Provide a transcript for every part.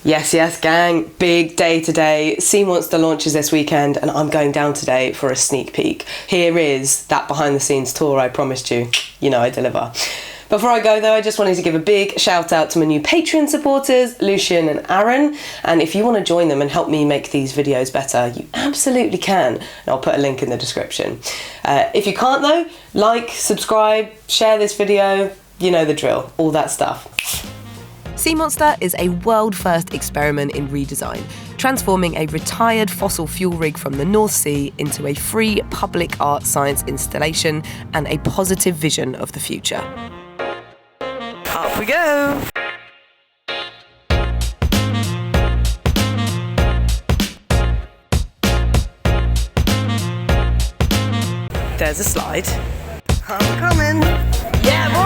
Yes, yes, gang. Big day today. Sea Monster launches this weekend and I'm going down today for a sneak peek. Here is that behind the scenes tour I promised you. You know I deliver. Before I go though, I just wanted to give a big shout out to my new Patreon supporters, Lucian and Aaron. And if you want to join them and help me make these videos better, you absolutely can. And I'll put a link in the description. If you can't though, like, subscribe, share this video, you know the drill, all that stuff. Sea Monster is a world-first experiment in redesign, transforming a retired fossil fuel rig from the North Sea into a free public art science installation and a positive vision of the future. Up we go! There's a slide. I'm coming! Yeah, boy!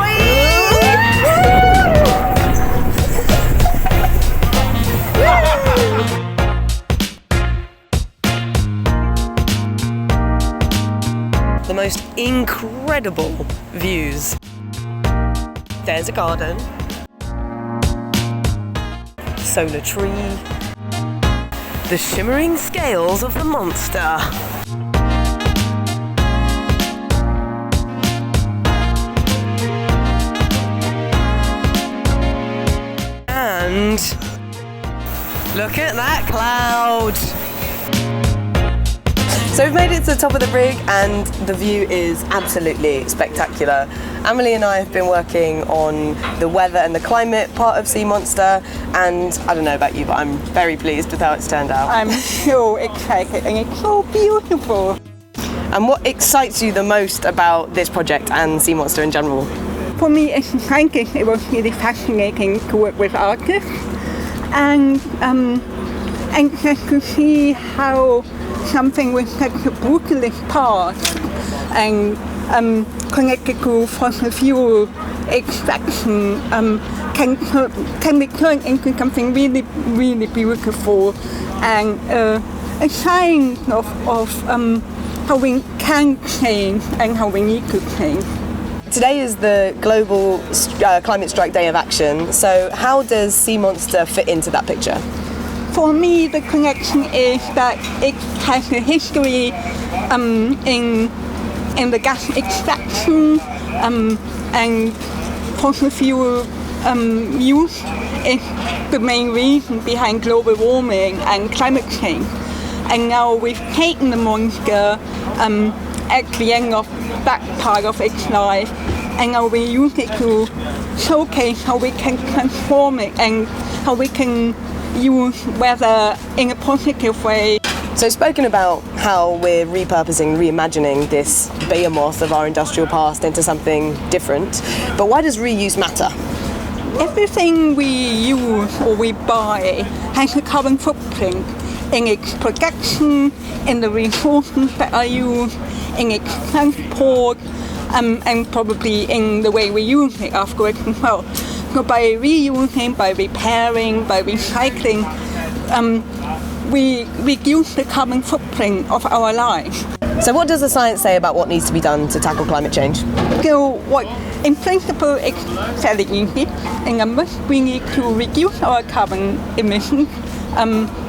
The most incredible views. There's a garden, solar tree, the shimmering scales of the monster. And look at that cloud. So we've made it to the top of the rig and the view is absolutely spectacular. Amélie and I have been working on the weather and the climate part of Sea Monster, and I don't know about you, but I'm very pleased with how it's turned out. I'm so excited and it's so beautiful. And what excites you the most about this project and Sea Monster in general? For me as a scientist, it was really fascinating to work with artists and just to see how something with such a brutalist past and connected to fossil fuel extraction can be turned into something really, really beautiful and a sign of how we can change and how we need to change. Today is the Global Climate Strike Day of Action, so how does Sea Monster fit into that picture? For me, the connection is that it has a history in the gas extraction and fossil fuel use is the main reason behind global warming and climate change. And now we've taken the monster at the end of that part of its life, and now we use it to showcase how we can transform it and how we can use weather in a positive way. So spoken about how we're repurposing, reimagining this behemoth of our industrial past into something different, but why does reuse matter? Everything we use or we buy has a carbon footprint in its production, in the resources that are used, in its transport, and probably in the way we use it afterwards as well. So by reusing, by repairing, by recycling, we reduce the carbon footprint of our lives. So what does the science say about what needs to be done to tackle climate change? So in principle, it's fairly easy. In numbers, we need to reduce our carbon emissions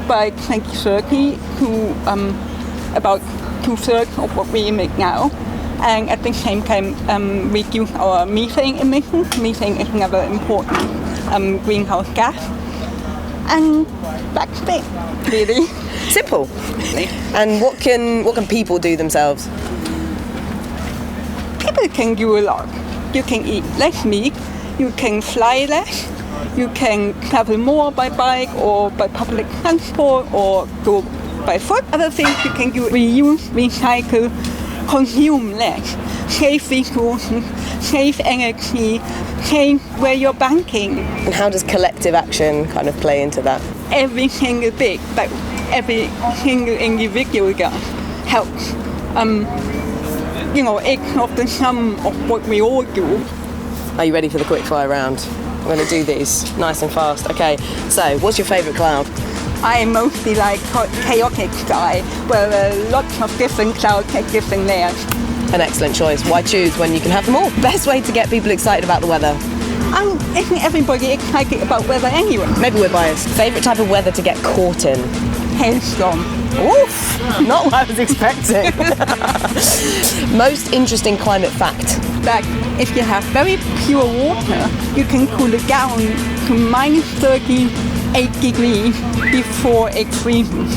by 2030 to about 2/3 of what we emit now. And at the same time reduce our methane emissions. Methane is another important greenhouse gas. And that's it, really. Simple. And what can people do themselves? People can do a lot. You can eat less meat, you can fly less, you can travel more by bike or by public transport or go by foot. Other things you can do: reuse, recycle, consume less, save resources, save energy, change where you're banking. And how does collective action kind of play into that? Every single bit, but every single individual does helps. It's not the sum of what we all do. Are you ready for the quick fire round? I'm going to do these nice and fast. Okay, so what's your favourite cloud? I mostly like chaotic sky, where lots of different clouds at different layers. An excellent choice. Why choose when you can have them all? Best way to get people excited about the weather? Isn't everybody excited about weather anyway? Maybe we're biased. Favourite type of weather to get caught in? Hailstorm. Oof, not what I was expecting. Most interesting climate fact? That if you have very pure water, you can cool it down to minus 38 degrees before it freezes.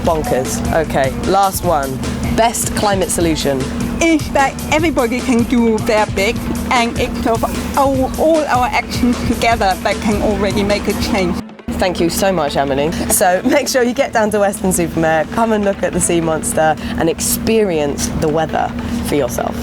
Bonkers. Okay, last one. Best climate solution? Is that everybody can do their bit, and it's of all our actions together that can already make a change. Thank you so much, Amélie. So make sure you get down to Weston-super-Mare, come and look at the sea monster and experience the weather for yourself.